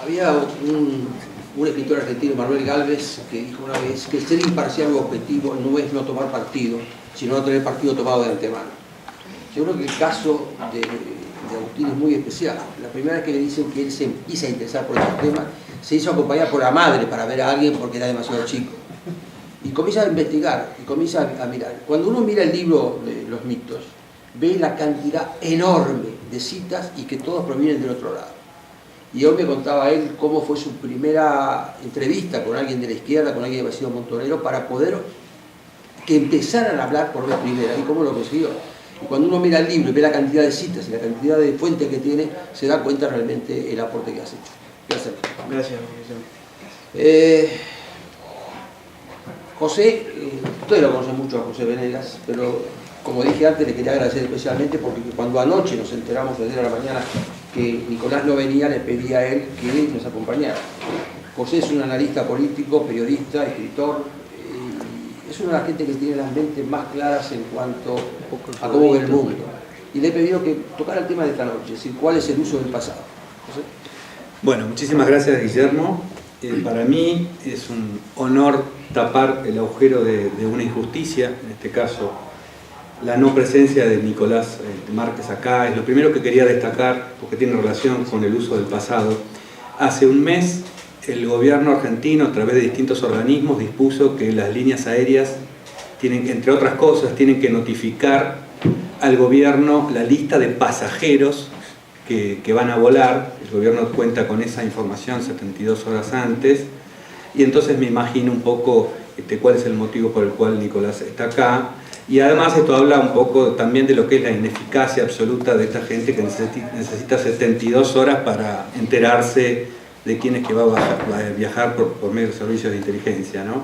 Había un escritor argentino, Manuel Gálvez, que dijo una vez que ser imparcial o objetivo no es no tomar partido, sino no tener partido tomado de antemano. Yo creo que el caso de Agustín es muy especial. La primera vez que le dicen que él se empieza a interesar por este tema, se hizo acompañar por la madre para ver a alguien porque era demasiado chico. Y comienza a investigar, y comienza a mirar. Cuando uno mira el libro de los mitos, ve la cantidad enorme de citas y que todos provienen del otro lado. Y hoy me contaba él cómo fue su primera entrevista con alguien de la izquierda, con alguien que había sido montonero, para poder que empezaran a hablar por vez primera, y cómo lo consiguió. Y cuando uno mira el libro y ve la cantidad de citas y la cantidad de fuentes que tiene, se da cuenta realmente el aporte que has hecho. Gracias. Gracias. José, ustedes lo conocen mucho a José Venegas, pero como dije antes, le quería agradecer especialmente porque cuando anoche nos enteramos desde la mañana que Nicolás no venía, le pedí a él que nos acompañara. José es un analista político, periodista, escritor, es una de las gente que tiene las mentes más claras en cuanto a cómo ve el mundo. Y le he pedido que tocara el tema de esta noche, es decir, cuál es el uso del pasado. ¿José? Bueno, muchísimas gracias, Guillermo. Para mí es un honor tapar el agujero de una injusticia, en este caso la no presencia de Nicolás Márquez acá. Es lo primero que quería destacar porque tiene relación con el uso del pasado. Hace un mes el gobierno argentino, a través de distintos organismos, dispuso que las líneas aéreas tienen, entre otras cosas, tienen que notificar al gobierno la lista de pasajeros que van a volar. El gobierno cuenta con esa información 72 horas antes, y entonces me imagino un poco cuál es el motivo por el cual Nicolás está acá. Y además esto habla un poco también de lo que es la ineficacia absoluta de esta gente que necesita 72 horas para enterarse de quién es que va a viajar por medio de servicios de inteligencia, ¿no?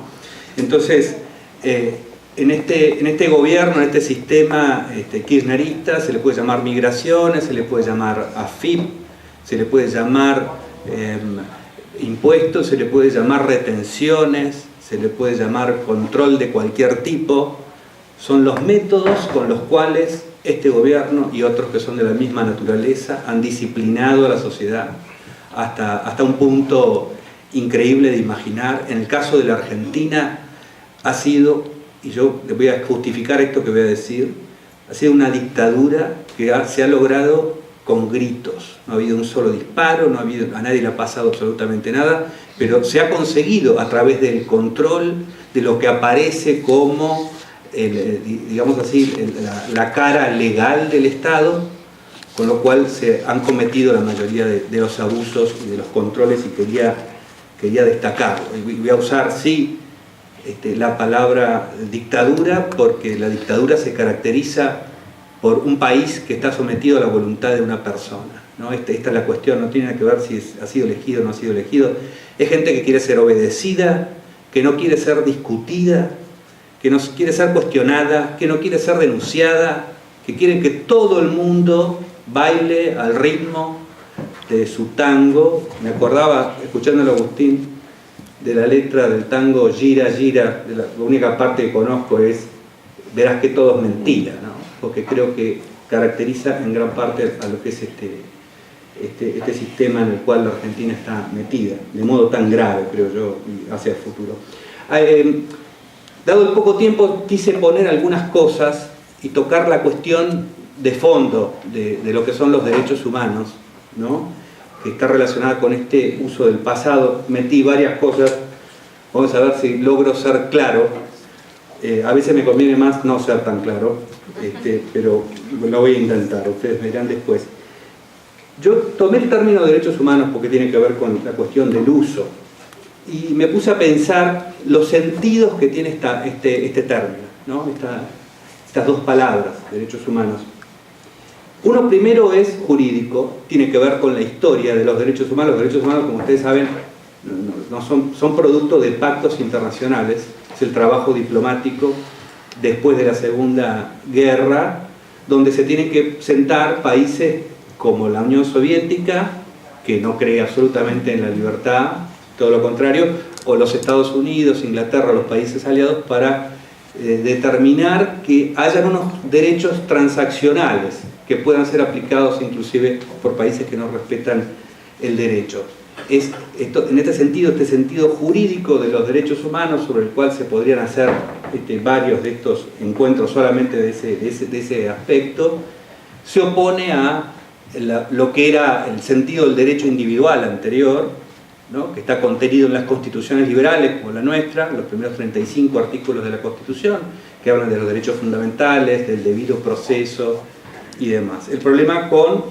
Entonces, en este gobierno, en este sistema kirchnerista, se le puede llamar migraciones, se le puede llamar AFIP, se le puede llamar impuestos, se le puede llamar retenciones, se le puede llamar control de cualquier tipo. Son los métodos con los cuales este gobierno y otros que son de la misma naturaleza han disciplinado a la sociedad hasta un punto increíble de imaginar. En el caso de la Argentina ha sido, y yo le voy a justificar esto que voy a decir, ha sido una dictadura que se ha logrado con gritos. No ha habido un solo disparo, a nadie le ha pasado absolutamente nada, pero se ha conseguido a través del control de lo que aparece como digamos así, la cara legal del Estado, con lo cual se han cometido la mayoría de los abusos y de los controles, y quería destacar. Voy a usar, sí, la palabra dictadura, porque la dictadura se caracteriza por un país que está sometido a la voluntad de una persona, ¿no? Esta es la cuestión, no tiene nada que ver si ha sido elegido o no ha sido elegido. Es gente que quiere ser obedecida, que no quiere ser discutida, que no quiere ser cuestionada, que no quiere ser denunciada, que quiere que todo el mundo baile al ritmo de su tango. Me acordaba, escuchándolo a Agustín, de la letra del tango Gira, Gira. La única parte que conozco es Verás que todo es mentira, ¿no? Porque creo que caracteriza en gran parte a lo que es este sistema en el cual la Argentina está metida, de modo tan grave, creo yo, hacia el futuro. Dado el poco tiempo, quise poner algunas cosas y tocar la cuestión de fondo de lo que son los derechos humanos, ¿no? Que está relacionada con este uso del pasado. Metí varias cosas, vamos a ver si logro ser claro. A veces me conviene más no ser tan claro, pero lo voy a intentar, ustedes me dirán después. Yo tomé el término de derechos humanos porque tiene que ver con la cuestión del uso, y me puse a pensar los sentidos que tiene este término, ¿no? Estas dos palabras, derechos humanos. Uno primero es jurídico, tiene que ver con la historia de los derechos humanos. Los derechos humanos, como ustedes saben, son producto de pactos internacionales. Es el trabajo diplomático después de la Segunda Guerra, donde se tienen que sentar países como la Unión Soviética, que no cree absolutamente en la libertad, todo lo contrario, o los Estados Unidos, Inglaterra, los países aliados, para determinar que hayan unos derechos transaccionales que puedan ser aplicados inclusive por países que no respetan el derecho. es en este sentido jurídico de los derechos humanos, sobre el cual se podrían hacer varios de estos encuentros solamente de ese aspecto, se opone a lo que era el sentido del derecho individual anterior, ¿no?, que está contenido en las constituciones liberales como la nuestra, los primeros 35 artículos de la Constitución, que hablan de los derechos fundamentales, del debido proceso y demás. El problema con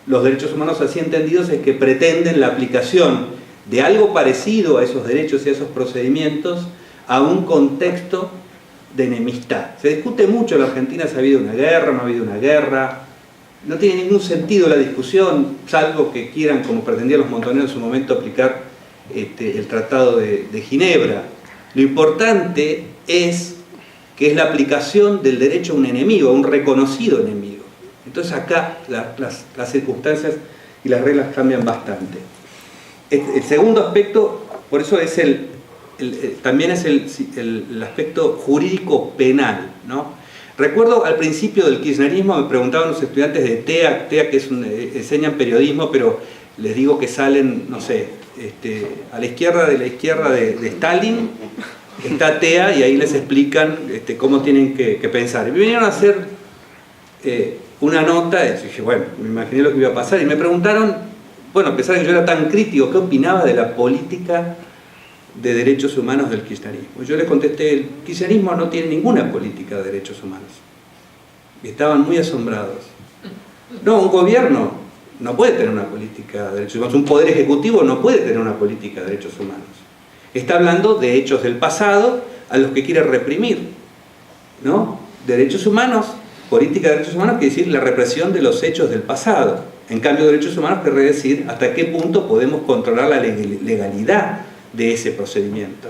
los derechos humanos así entendidos es que pretenden la aplicación de algo parecido a esos derechos y a esos procedimientos a un contexto de enemistad. Se discute mucho en la Argentina si ha habido una guerra, no ha habido una guerra. No tiene ningún sentido la discusión, salvo que quieran, como pretendían los montoneros en su momento, aplicar el Tratado de Ginebra. Lo importante es que es la aplicación del derecho a un enemigo, a un reconocido enemigo. Entonces acá las circunstancias y las reglas cambian bastante. El segundo aspecto, por eso es también es el aspecto jurídico penal, ¿no? Recuerdo al principio del kirchnerismo, me preguntaban los estudiantes de TEA que enseñan periodismo, pero les digo que salen, no sé, a la izquierda de Stalin está TEA, y ahí les explican cómo tienen que pensar. Y me vinieron a hacer una nota, y dije, bueno, me imaginé lo que iba a pasar, y me preguntaron, bueno, a pesar de que yo era tan crítico, ¿qué opinaba de la política de derechos humanos del kirchnerismo? Yo les contesté, el kirchnerismo no tiene ninguna política de derechos humanos. Y estaban muy asombrados. No, un gobierno no puede tener una política de derechos humanos, un poder ejecutivo no puede tener una política de derechos humanos. Está hablando de hechos del pasado a los que quiere reprimir, ¿no? Derechos humanos, política de derechos humanos quiere decir la represión de los hechos del pasado. En cambio, derechos humanos quiere decir hasta qué punto podemos controlar la legalidad de ese procedimiento.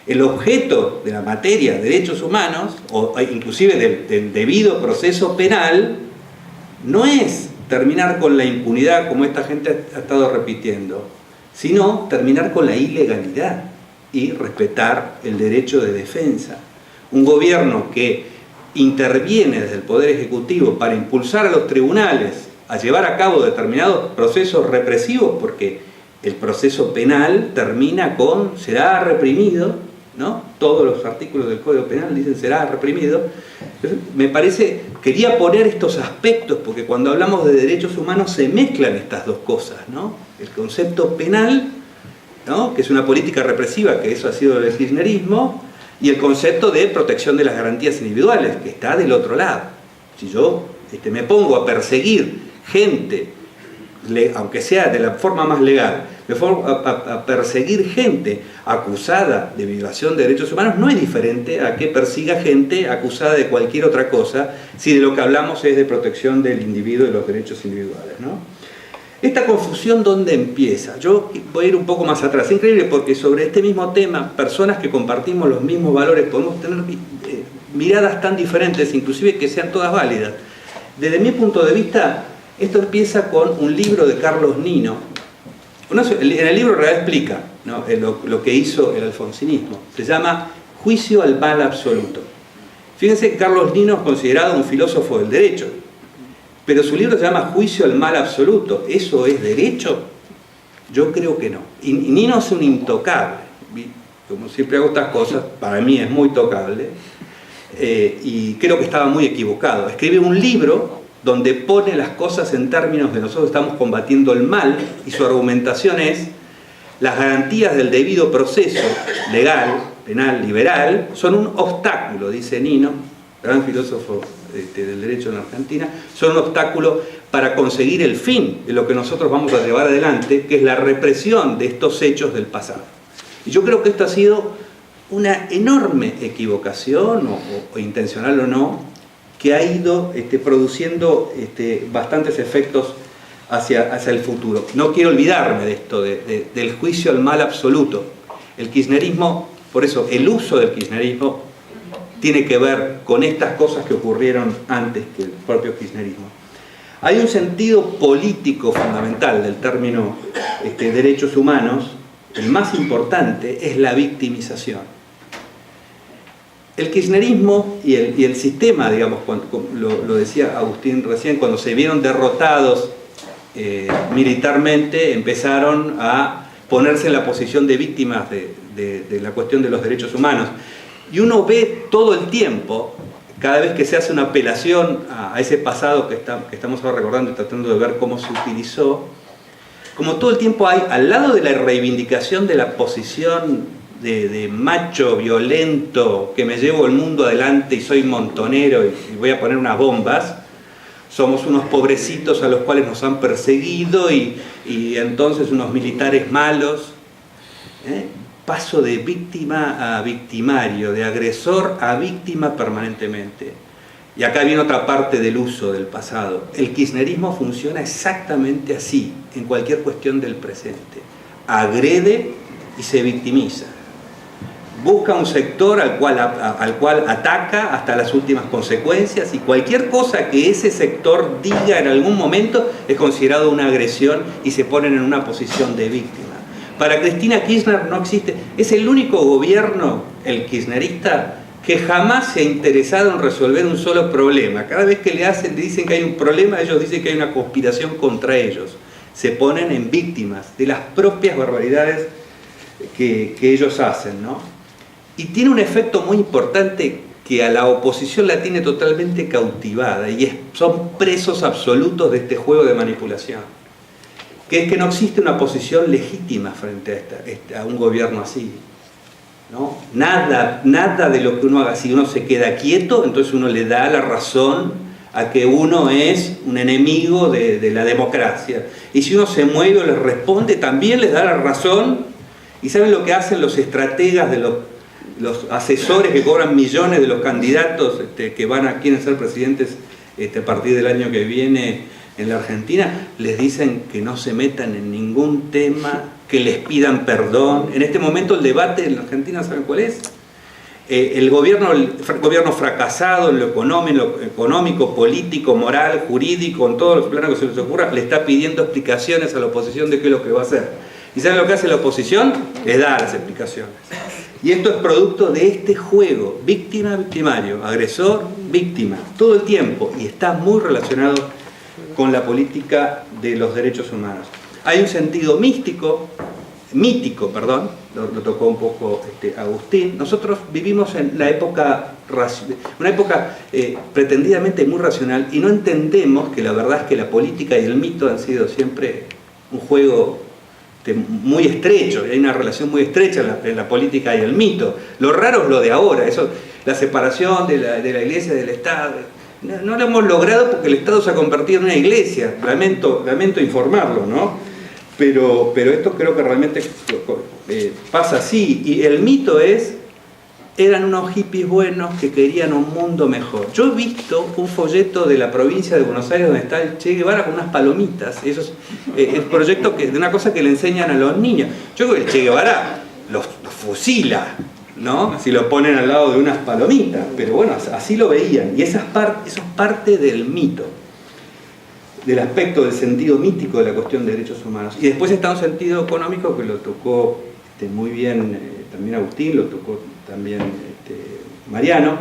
El objeto de la materia de derechos humanos, o inclusive del debido proceso penal, no es terminar con la impunidad, como esta gente ha estado repitiendo, sino terminar con la ilegalidad y respetar el derecho de defensa. Un gobierno que interviene desde el Poder Ejecutivo para impulsar a los tribunales a llevar a cabo determinados procesos represivos, porque el proceso penal termina con será reprimido, ¿no? Todos los artículos del Código Penal dicen será reprimido. Entonces, me parece, quería poner estos aspectos, porque cuando hablamos de derechos humanos se mezclan estas dos cosas, ¿no? El concepto penal, ¿no?, que es una política represiva, que eso ha sido el kirchnerismo, y el concepto de protección de las garantías individuales, que está del otro lado. Si yo me pongo a perseguir gente, aunque sea de la forma más legal, me pongo a perseguir gente acusada de violación de derechos humanos, no es diferente a que persiga gente acusada de cualquier otra cosa, si de lo que hablamos es de protección del individuo y los derechos individuales, ¿no? Esta confusión, ¿dónde empieza? Yo voy a ir un poco más atrás. Es increíble porque sobre este mismo tema, personas que compartimos los mismos valores, podemos tener miradas tan diferentes, inclusive que sean todas válidas. Desde mi punto de vista, esto empieza con un libro de Carlos Nino. En el libro en realidad explica, ¿no?, lo que hizo el alfonsinismo. Se llama Juicio al mal absoluto. Fíjense que Carlos Nino es considerado un filósofo del derecho, pero su libro se llama Juicio al mal absoluto. ¿Eso es derecho? Yo creo que no. Y Nino es un intocable. Como siempre hago estas cosas, para mí es muy tocable, y creo que estaba muy equivocado. Escribe un libro donde pone las cosas en términos de nosotros estamos combatiendo el mal, y su argumentación es las garantías del debido proceso legal, penal, liberal, son un obstáculo, dice Nino, gran filósofo del derecho en Argentina, son un obstáculo para conseguir el fin de lo que nosotros vamos a llevar adelante, que es la represión de estos hechos del pasado. Y yo creo que esto ha sido una enorme equivocación, o intencional o no, que ha ido produciendo bastantes efectos hacia el futuro. No quiero olvidarme de esto, del juicio al mal absoluto. El kirchnerismo, por eso el uso del kirchnerismo tiene que ver con estas cosas que ocurrieron antes que el propio kirchnerismo. Hay un sentido político fundamental del término derechos humanos. El más importante es la victimización. El kirchnerismo y el sistema, digamos, lo decía Agustín recién, cuando se vieron derrotados militarmente, empezaron a ponerse en la posición de víctimas de la cuestión de los derechos humanos. Y uno ve todo el tiempo, cada vez que se hace una apelación a ese pasado que estamos ahora recordando y tratando de ver cómo se utilizó, como todo el tiempo hay, al lado de la reivindicación de la posición de macho violento, que me llevo el mundo adelante y soy montonero y voy a poner unas bombas, somos unos pobrecitos a los cuales nos han perseguido y entonces unos militares malos. Paso de víctima a victimario, de agresor a víctima permanentemente. Y acá viene otra parte del uso del pasado. El kirchnerismo funciona exactamente así, en cualquier cuestión del presente. Agrede y se victimiza. Busca un sector al cual ataca hasta las últimas consecuencias, y cualquier cosa que ese sector diga en algún momento es considerado una agresión y se ponen en una posición de víctima. Para Cristina Kirchner no existe, es el único gobierno, el kirchnerista, que jamás se ha interesado en resolver un solo problema. Cada vez que le dicen que hay un problema, ellos dicen que hay una conspiración contra ellos. Se ponen en víctimas de las propias barbaridades que ellos hacen, ¿no? Y tiene un efecto muy importante que a la oposición la tiene totalmente cautivada, y son presos absolutos de este juego de manipulación, que es que no existe una posición legítima frente a un gobierno así, ¿no? Nada de lo que uno haga, si uno se queda quieto, entonces uno le da la razón a que uno es un enemigo de la democracia. Y si uno se mueve o les responde, también les da la razón. ¿Y saben lo que hacen los estrategas de los asesores que cobran millones de los candidatos que quieren ser presidentes a partir del año que viene en la Argentina? Les dicen que no se metan en ningún tema, que les pidan perdón. En este momento el debate en la Argentina, ¿saben cuál es? El gobierno fracasado en lo económico, político, moral, jurídico, en todos los planos que se les ocurra, le está pidiendo explicaciones a la oposición de qué es lo que va a hacer. ¿Y saben lo que hace la oposición? Les da las explicaciones. Y esto es producto de este juego, víctima-victimario, agresor-víctima, todo el tiempo, y está muy relacionado con la política de los derechos humanos. Hay un sentido mítico, lo tocó un poco Agustín. Nosotros vivimos en una época pretendidamente muy racional, y no entendemos que la verdad es que la política y el mito han sido siempre un juego muy estrecho, hay una relación muy estrecha en la política y el mito. Lo raro es lo de ahora, la separación de la iglesia y del Estado. No lo hemos logrado porque el Estado se ha convertido en una iglesia, lamento informarlo, ¿no? Pero esto creo que realmente pasa así, y el mito eran unos hippies buenos que querían un mundo mejor. Yo he visto un folleto de la provincia de Buenos Aires donde está el Che Guevara con unas palomitas. Eso es el proyecto de una cosa que le enseñan a los niños. Yo creo que el Che Guevara los fusila, ¿no? Si lo ponen al lado de unas palomitas. Pero bueno, así lo veían. Y eso es parte del mito, del aspecto del sentido mítico de la cuestión de derechos humanos. Y después está un sentido económico que lo tocó muy bien también Agustín, lo tocó también Mariano,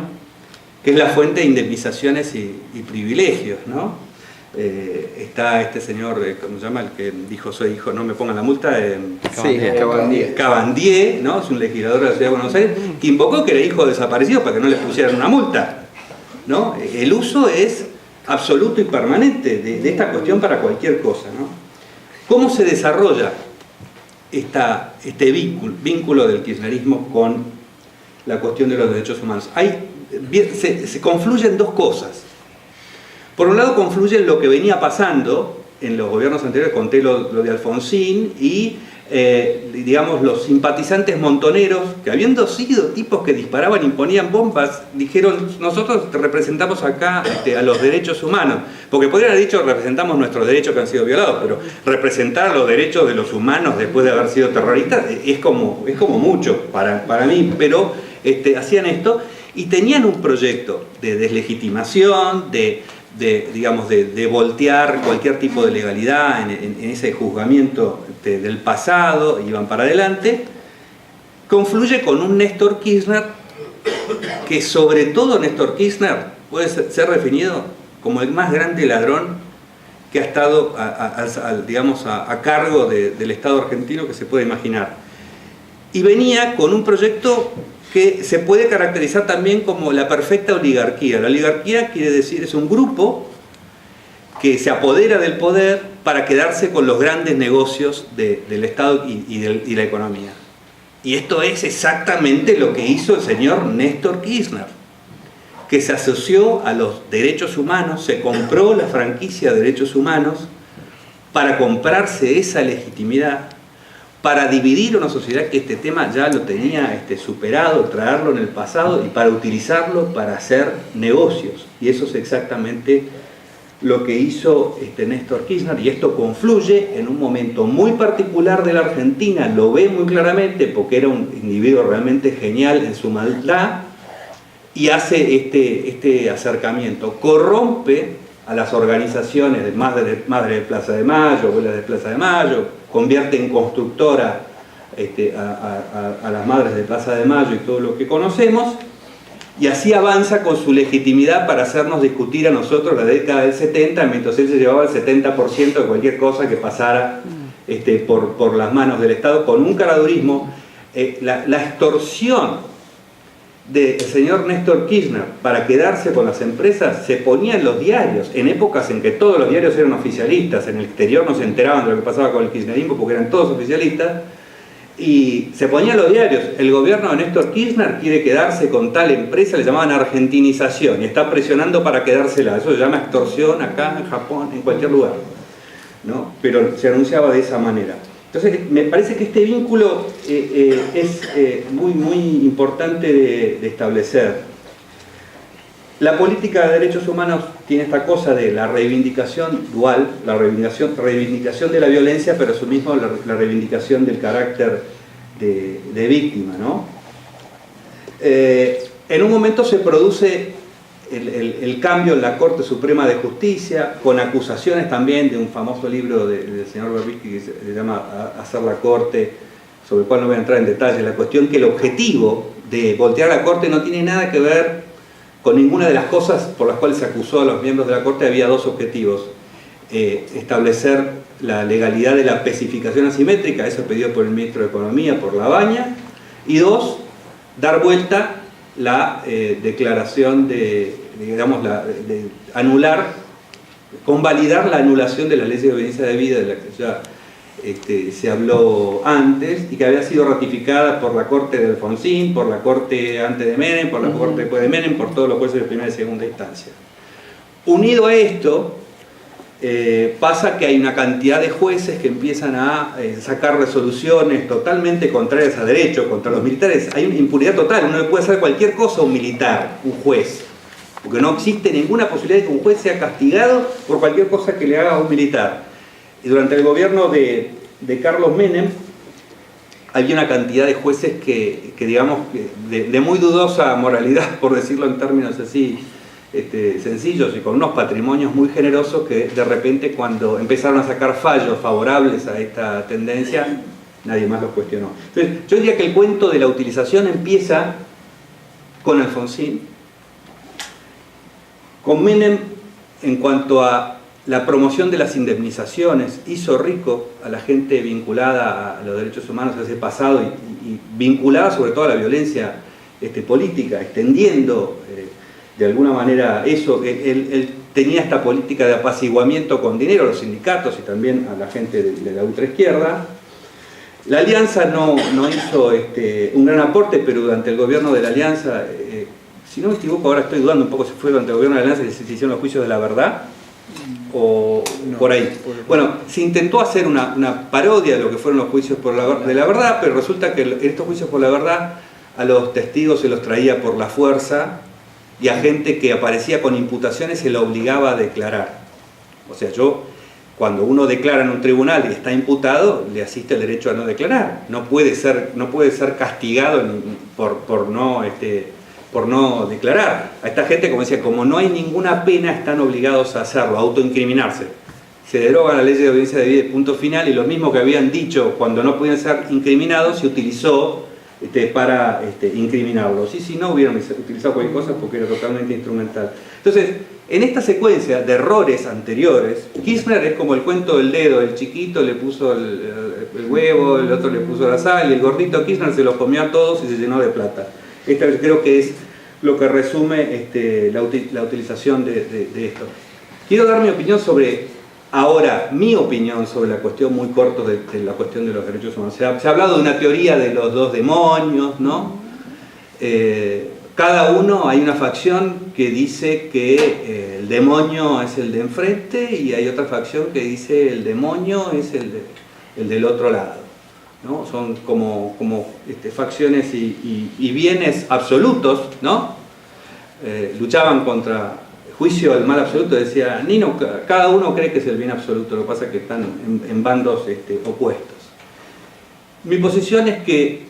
que es la fuente de indemnizaciones y privilegios, ¿no? Está este señor, ¿cómo se llama? El que dijo soy hijo, no me pongan la multa. Cabandier, ¿no? Es un legislador de la Ciudad de Buenos Aires, que invocó que era hijo desaparecido para que no le pusieran una multa, ¿no? El uso es absoluto y permanente de esta cuestión para cualquier cosa, ¿no? ¿Cómo se desarrolla este vínculo del kirchnerismo con la cuestión de los derechos humanos? Se confluyen dos cosas. Por un lado confluyen lo que venía pasando en los gobiernos anteriores, conté lo de Alfonsín, y digamos los simpatizantes montoneros, que habiendo sido tipos que disparaban y ponían bombas, dijeron nosotros te representamos acá a los derechos humanos, porque podrían haber dicho representamos nuestros derechos que han sido violados, pero representar los derechos de los humanos después de haber sido terroristas es como mucho para mí, pero hacían esto y tenían un proyecto de deslegitimación, de voltear cualquier tipo de legalidad en ese juzgamiento del pasado, iban para adelante. Confluye con un Néstor Kirchner que, sobre todo, Néstor Kirchner puede ser definido como el más grande ladrón que ha estado digamos, a cargo del Estado argentino que se puede imaginar. Y venía con un proyecto que se puede caracterizar también como la perfecta oligarquía. La oligarquía quiere decir, es un grupo que se apodera del poder para quedarse con los grandes negocios del Estado y la economía. Y esto es exactamente lo que hizo el señor Néstor Kirchner, que se asoció a los derechos humanos, se compró la franquicia de derechos humanos para comprarse esa legitimidad, para dividir una sociedad que este tema ya lo tenía superado, traerlo en el pasado y para utilizarlo para hacer negocios. Y eso es exactamente lo que hizo Néstor Kirchner, y esto confluye en un momento muy particular de la Argentina, lo ve muy claramente porque era un individuo realmente genial en su maldad, y hace este acercamiento, corrompe a las organizaciones de Madre de Plaza de Mayo, Abuelas de Plaza de Mayo, convierte en constructora a las Madres de Plaza de Mayo y todo lo que conocemos, y así avanza con su legitimidad para hacernos discutir a nosotros la década del 70, mientras él se llevaba el 70% de cualquier cosa que pasara por las manos del Estado, con un caradurismo. La extorsión del señor Néstor Kirchner para quedarse con las empresas se ponía en los diarios, en épocas en que todos los diarios eran oficialistas, en el exterior no se enteraban de lo que pasaba con el kirchnerismo porque eran todos oficialistas, y se ponía en los diarios: el gobierno de Néstor Kirchner quiere quedarse con tal empresa, le llamaban argentinización, y está presionando para quedársela. Eso se llama extorsión acá, en Japón, en cualquier lugar, ¿no? Pero se anunciaba de esa manera. Entonces, me parece que este vínculo es muy, muy importante de establecer. La política de derechos humanos tiene esta cosa de la reivindicación dual, la reivindicación de la violencia, pero eso mismo la reivindicación del carácter de víctima, ¿no? En un momento se produce el cambio en la Corte Suprema de Justicia, con acusaciones también de un famoso libro del señor Berbisky que se llama Hacer la Corte, sobre el cual no voy a entrar en detalle. La cuestión que el objetivo de voltear la Corte no tiene nada que ver con ninguna de las cosas por las cuales se acusó a los miembros de la Corte. Había dos objetivos: establecer la legalidad de la especificación asimétrica, eso pedido por el ministro de Economía, por Labaña, y dos, dar vuelta la declaración de anular, convalidar la anulación de la ley de obediencia debida, de la que ya se habló antes, y que había sido ratificada por la Corte de Alfonsín, por la Corte antes de Menem, por la Corte después de Menem, por todos los jueces de primera y segunda instancia. Unido a esto, pasa que hay una cantidad de jueces que empiezan a sacar resoluciones totalmente contrarias a derecho, contra los militares. Hay una impunidad total, uno le puede hacer cualquier cosa a un militar, un juez, porque no existe ninguna posibilidad de que un juez sea castigado por cualquier cosa que le haga a un militar. Y durante el gobierno de Carlos Menem había una cantidad de jueces que digamos, de muy dudosa moralidad, por decirlo en términos así sencillos, y con unos patrimonios muy generosos, que de repente, cuando empezaron a sacar fallos favorables a esta tendencia, nadie más los cuestionó. Entonces, yo diría que el cuento de la utilización empieza con Alfonsín, con Menem en cuanto a la promoción de las indemnizaciones. Hizo rico a la gente vinculada a los derechos humanos de ese pasado y vinculada sobre todo a la violencia política, extendiendo de alguna manera eso. Él tenía esta política de apaciguamiento con dinero a los sindicatos y también a la gente de la ultraizquierda. La Alianza no hizo un gran aporte, pero durante el gobierno de la Alianza, si no me equivoco, ahora estoy dudando un poco si fue durante el gobierno de la Alianza que se hicieron los juicios de la verdad, o no, por ahí. Bueno, se intentó hacer una parodia de lo que fueron los juicios de la verdad, pero resulta que en estos juicios por la verdad a los testigos se los traía por la fuerza, y a gente que aparecía con imputaciones se la obligaba a declarar. O sea, cuando uno declara en un tribunal y está imputado, le asiste el derecho a no declarar. No puede ser castigado por no declarar. A esta gente, como decía, como no hay ninguna pena, están obligados a hacerlo, a autoincriminarse. Se deroga la ley de obediencia debida, punto final, y lo mismo que habían dicho cuando no podían ser incriminados, se utilizó para incriminarlos. Y si no, hubieran utilizado cualquier cosa porque era totalmente instrumental. Entonces, en esta secuencia de errores anteriores, Kirchner es como el cuento del dedo: el chiquito le puso el huevo, el otro le puso la sal, y el gordito Kirchner se los comió a todos y se llenó de plata. Esta creo que es lo que resume la utilización de esto. Quiero dar mi opinión sobre, ahora, mi opinión sobre la cuestión muy corto de la cuestión de los derechos humanos. Se ha hablado de una teoría de los dos demonios, ¿no? Cada uno, hay una facción que dice que el demonio es el de enfrente, y hay otra facción que dice el demonio es el del otro lado, ¿no? Son como facciones y bienes absolutos, ¿no? Luchaban contra juicio al mal absoluto. Decía Nino, cada uno cree que es el bien absoluto, lo que pasa es que están en bandos opuestos. Mi posición es que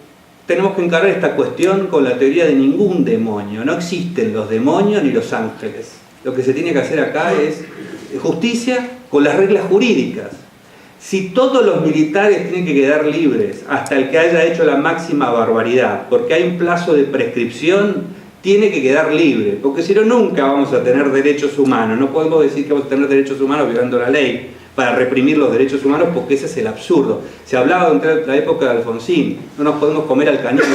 tenemos que encarar esta cuestión con la teoría de ningún demonio. No existen los demonios ni los ángeles. Lo que se tiene que hacer acá es justicia con las reglas jurídicas. Si todos los militares tienen que quedar libres hasta el que haya hecho la máxima barbaridad, porque hay un plazo de prescripción, tiene que quedar libre, porque si no, nunca vamos a tener derechos humanos. No podemos decir que vamos a tener derechos humanos violando la ley para reprimir los derechos humanos, porque ese es el absurdo. Se hablaba durante la época de Alfonsín: no nos podemos comer al caníbal.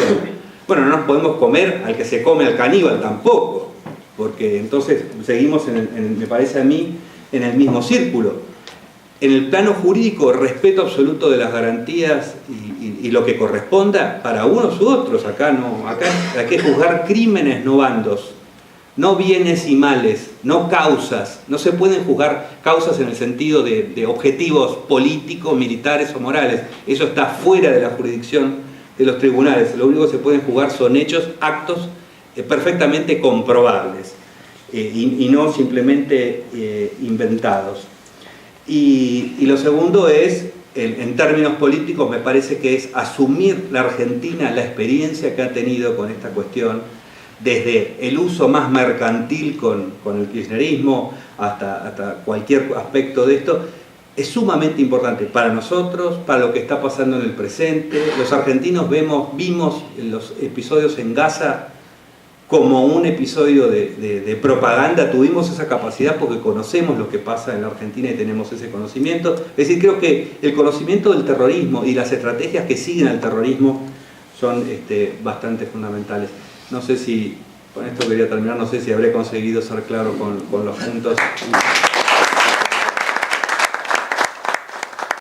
Bueno, no nos podemos comer al que se come al caníbal tampoco, porque entonces seguimos, me parece a mí, en el mismo círculo. En el plano jurídico, respeto absoluto de las garantías y lo que corresponda para unos u otros. Acá hay que juzgar crímenes, no bandos, no bienes y males, no causas. No se pueden juzgar causas en el sentido de objetivos políticos, militares o morales. Eso está fuera de la jurisdicción de los tribunales. Lo único que se pueden juzgar son hechos, actos perfectamente comprobables y no simplemente inventados. Y lo segundo es, en términos políticos, me parece que es asumir la Argentina la experiencia que ha tenido con esta cuestión, desde el uso más mercantil con el kirchnerismo hasta cualquier aspecto de esto. Es sumamente importante para nosotros, para lo que está pasando en el presente. Los argentinos vimos los episodios en Gaza como un episodio de propaganda. Tuvimos esa capacidad porque conocemos lo que pasa en la Argentina y tenemos ese conocimiento. Es decir, creo que el conocimiento del terrorismo y las estrategias que siguen al terrorismo son bastante fundamentales. No sé si, con esto quería terminar, no sé si habré conseguido ser claro con los puntos.